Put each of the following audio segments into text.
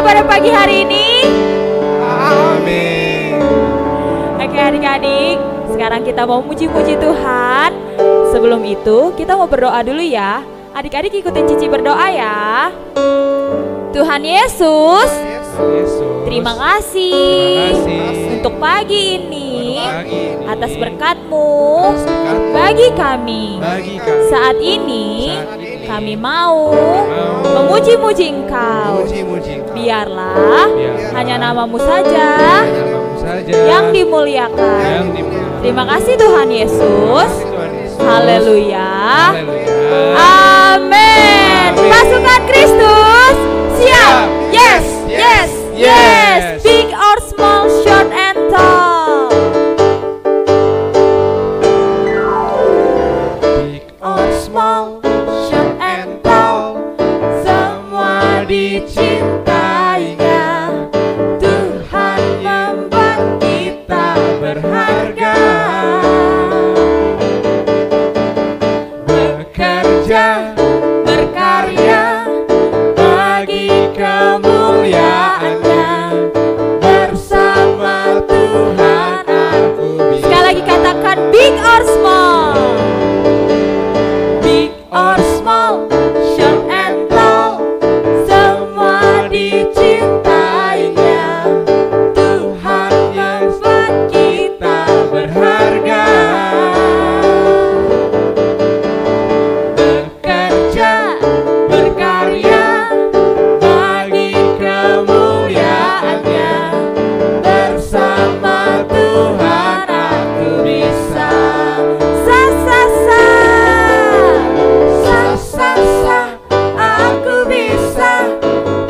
pada pagi hari ini? Amin. Oke adik-adik, sekarang kita mau muji-muji Tuhan. Sebelum itu kita mau berdoa dulu ya. Adik-adik ikutin Cici berdoa ya. Tuhan Yesus, terima kasih untuk pagi ini, atas berkat-Mu bagi kami. Saat ini kami mau memuji-muji Engkau. Biarlah hanya nama-Mu saja yang dimuliakan. Terima kasih Tuhan Yesus. Haleluya. Amin. Pasukan Kristus siap. Yes, yes, yes. Big or small, short and tall. Big or small, short and tall, semua dicintainya. Tuhan membuat kita berharga. Bekerja, berkarya bagi kemuliaan-Nya. Bersama Tuhan aku bisa. Sekali lagi katakan big or small. Big or small, short and tall, semua dicintainya. Tuhan membuat kita berharga. Bekerja, berkarya bagi kemuliaan-Nya. Bersama Tuhan aku bisa. Sa sa sa. Sa sa sa, aku bisa.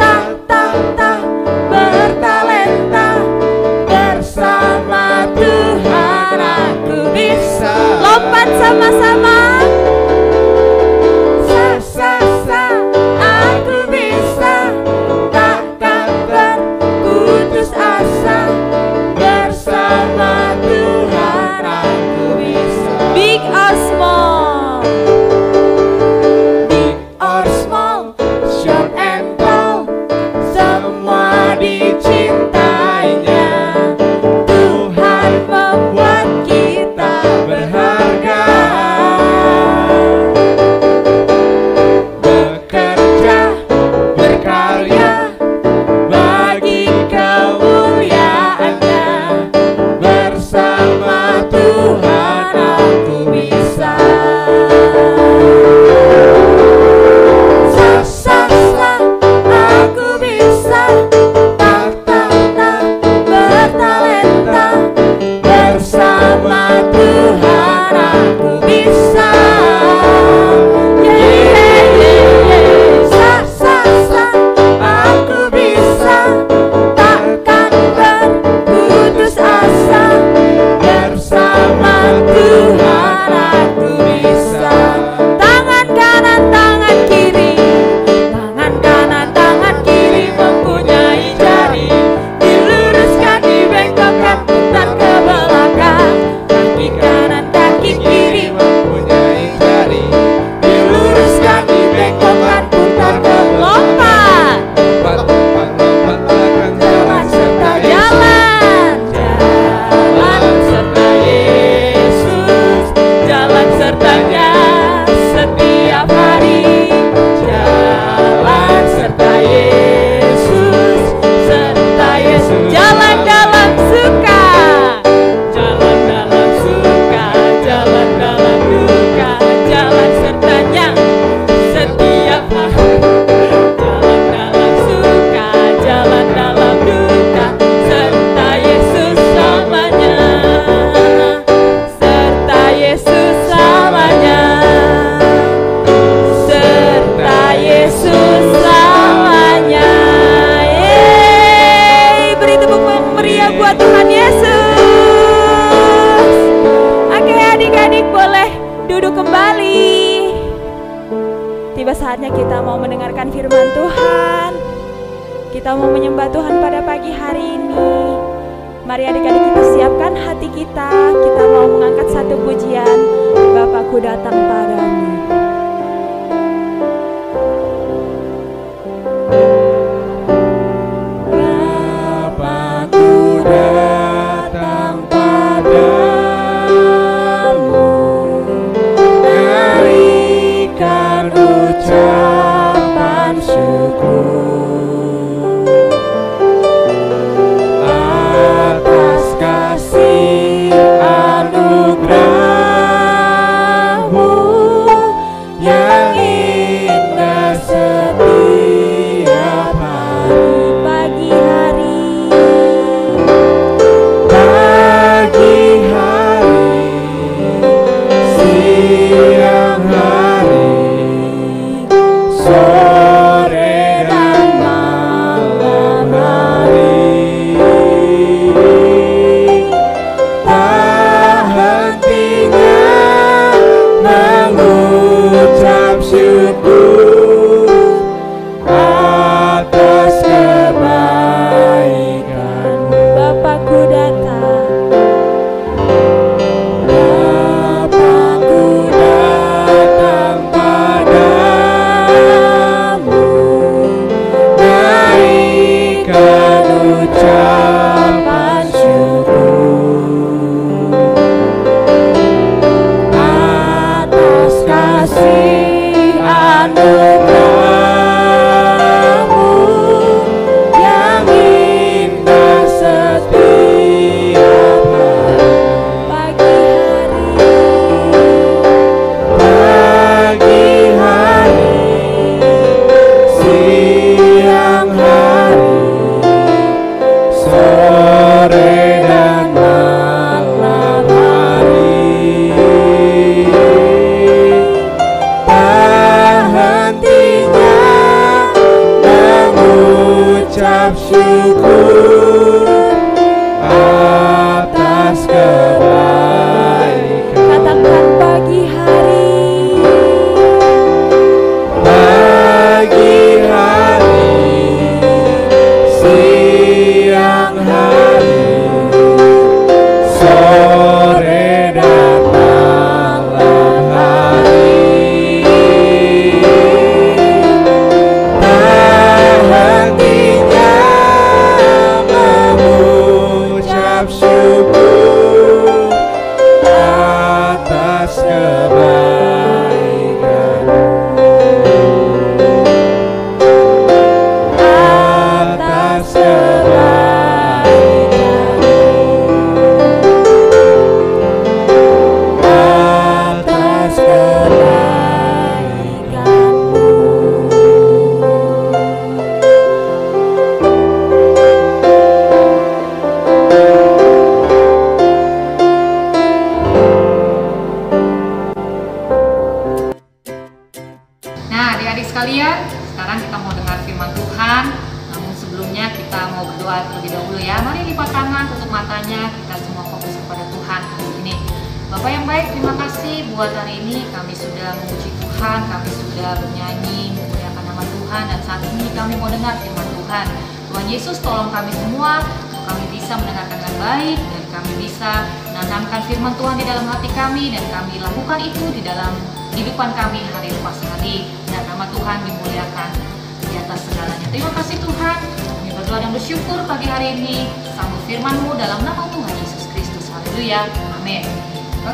Ta ta ta, bertalenta. Bersama Tuhan aku bisa. Lompat sama-sama. Sa sa sa, aku bisa. Takkan berputus asa. Bersama Tuhan aku bisa. Big or small. Big or small, short and tall, semua dicintainya. Tuhan membuat kita berharga. Bekerja, berkarya bagi kemuliaan-Nya. Bersama Tuhan aku bisa. Sa sa sa, aku bisa. Ta ta ta, bertalenta. Bersama Tuhan aku bisa. Yeah, yeah, yeah. Sa sa sa, aku bisa. Takkan berputus asa. Bersama Tuhan aku bisa. Tangan kanan, tangan kiri. Tangan kanan, tangan kiri mempunyai jari. Diluruskan, dibengkokkan, putar ke belakang. Kaki kanan, kaki kiri mempunyai jari. Diluruskan, dibengkokkan, putar ke Lompat. lompat, lompat, lompat, akan jalan serta Jalan. jalan serta Yesus, jalan sertanya setiap hari. Jalan serta Yesus, serta Yesus. Jalan dalam suka. Jalan dalam suka, jalan dalam duka, jalan sertanya setiap hari. Jalan dalam suka, jalan dalam duka, serta Yesus selamanya. Serta Yesus selamanya. Serta Yesus selamanya. Yeay, beri tepuk meriah buat Tuhan Yesus. Oke adik-adik boleh duduk kembali. Tiba saatnya kita mau mendengarkan firman Tuhan. Kita mau menyembah Tuhan pada pagi hari ini. Mari adik-adik kita siapkan hati kita. Kita mau mengangkat satu pujian. Bapakku datang padamu.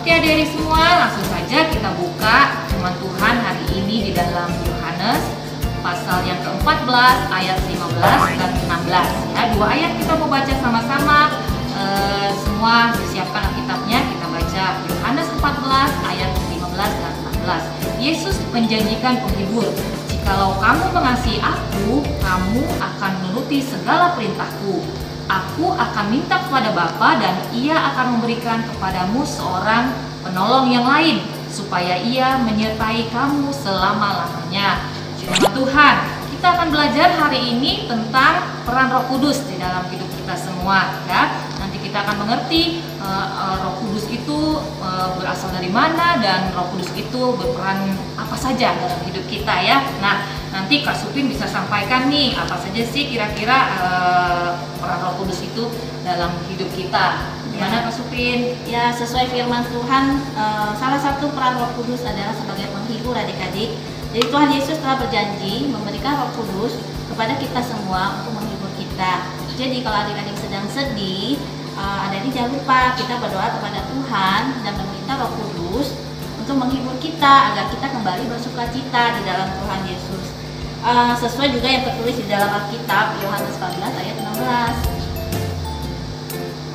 Oke adik-adik semua, langsung saja kita buka firman Tuhan hari ini di dalam Yohanes pasal yang ke-14 ayat 15 dan 16 ya. Dua ayat kita mau baca sama-sama. Semua disiapkan Alkitabnya, kita baca Yohanes 14 ayat 15 dan 16. Yesus menjanjikan penghibur, "Jikalau kamu mengasihi aku, kamu akan menuruti segala perintahku. Aku akan minta kepada Bapa dan Ia akan memberikan kepadamu seorang penolong yang lain, supaya Ia menyertai kamu selama-lamanya." Firman Tuhan, kita akan belajar hari ini tentang peran Roh Kudus di dalam hidup kita semua ya. Nanti kita akan mengerti Roh Kudus itu berasal dari mana dan Roh Kudus itu berperan apa saja dalam hidup kita ya. Nah, nanti Kak Supin bisa sampaikan nih apa saja sih kira-kira peran Roh Kudus itu dalam hidup kita. Gimana Kak Supin? Ya, sesuai firman Tuhan, salah satu peran Roh Kudus adalah sebagai penghibur adik-adik. Jadi Tuhan Yesus telah berjanji memberikan Roh Kudus kepada kita semua untuk menghibur kita. Jadi kalau adik-adik sedang sedih, adik-adik jangan lupa kita berdoa kepada Tuhan dan meminta Roh Kudus untuk menghibur kita agar kita kembali bersukacita di dalam Tuhan Yesus. sesuai juga yang tertulis di dalam Alkitab Yohanes 14 ayat 16.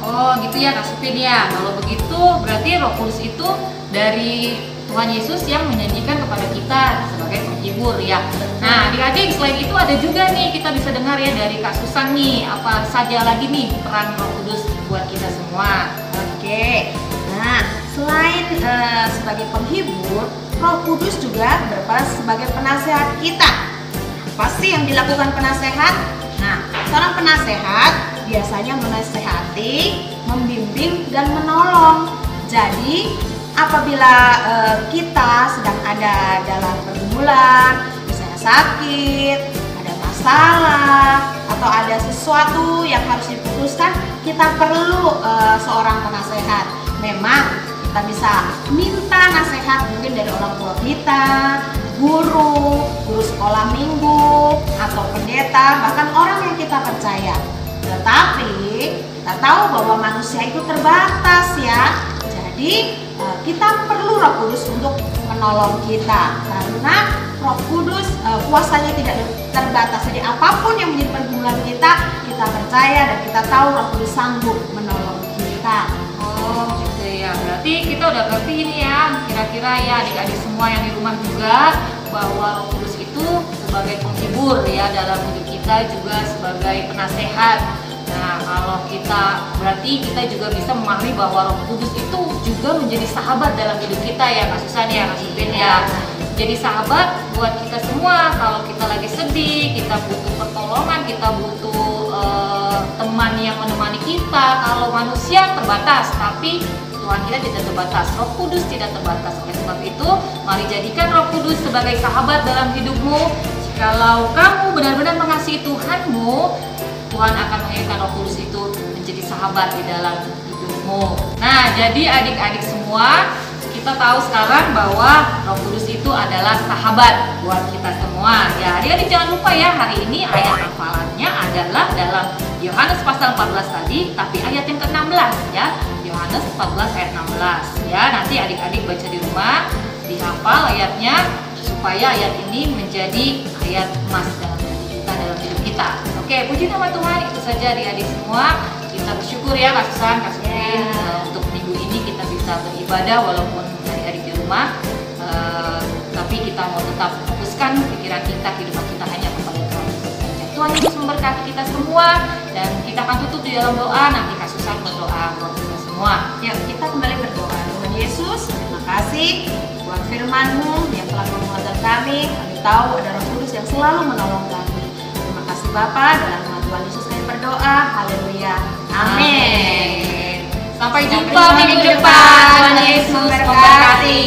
Oh gitu ya Kak Supin ya. Kalau begitu berarti Roh Kudus itu dari Tuhan Yesus yang menyanyikan kepada kita sebagai penghibur ya. Nah adik-adik, selain itu ada juga nih kita bisa dengar ya dari Kak Susan nih, apa saja lagi nih peran Roh Kudus buat kita semua. Oke, nah selain sebagai penghibur, Roh Kudus juga berperan sebagai penasehat kita. Apa sih yang dilakukan penasehat? Nah, seorang penasehat biasanya menasehati, membimbing, dan menolong. Jadi apabila kita sedang ada dalam pergumulan, misalnya sakit, ada masalah, atau ada sesuatu yang harus diputuskan, kita perlu seorang penasehat. Memang kita bisa minta nasihat mungkin dari orang tua kita, guru sekolah minggu, atau pendeta, bahkan orang yang kita percaya. Tetapi kita tahu bahwa manusia itu terbatas ya. Jadi kita perlu Roh Kudus untuk menolong kita, karena Roh Kudus kuasanya tidak terbatas. Jadi apapun yang menjadi pergumulan kita percaya dan kita tahu Roh Kudus sanggup menolong kita. Oh gitu ya. Berarti kita udah ngerti ini ya, kira-kira ya adik-adik semua yang di rumah juga, bahwa Roh Kudus itu sebagai penghibur ya dalam hidup kita, juga sebagai penasehat. Nah kalau berarti kita juga bisa memahami bahwa Roh Kudus itu juga menjadi sahabat dalam hidup kita ya Kak Susan ya, Kak Supin ya. Jadi sahabat buat kita semua. Kalau kita lagi sedih, kita butuh pertolongan, kita butuh teman yang menemani kita. Kalau manusia terbatas, tapi Tuhan kita tidak terbatas, Roh Kudus tidak terbatas. Oleh sebab itu, mari jadikan Roh Kudus sebagai sahabat dalam hidupmu. Jikalau kamu benar-benar mengasihi Tuhanmu, Tuhan akan mengirimkan Roh Kudus itu menjadi sahabat di dalam hidupmu. Nah, jadi adik-adik semua, kita tahu sekarang bahwa Roh Kudus itu adalah sahabat buat kita semua. Ya, adik-adik jangan lupa ya, hari ini ayat hafalannya adalah dalam Yohanes pasal 14 tadi, tapi ayat yang ke-16 ya. Yohanes 14 ayat 16 ya. Nanti adik-adik baca di rumah, dihafal ayatnya supaya ayat ini menjadi ayat emas dalam hidup kita. Oke, puji nama Tuhan. Itu saja adik-adik semua. Kita bersyukur ya Kak Susan, Kak Supin, untuk minggu ini kita bisa beribadah walaupun adik-adik di rumah. Tapi kita mau tetap fokuskan pikiran kita, kehidupan kita hanya kepada Tuhan Yesus saja. Tuhan Yesus memberkati kita semua, dan kita akan tutup di dalam doa. Nanti Kak Susan berdoa buat kita semua. Yuk kita kembali berdoa. Tuhan Yesus, terima kasih buat firman-Mu yang telah menguatkan kami. Kami tahu ada Roh Kudus yang selalu menolong kami. Terima kasih Bapa, dalam nama Tuhan Yesus kami berdoa. Haleluya. Amin. Sampai jumpa minggu depan. Tuhan Yesus memberkati.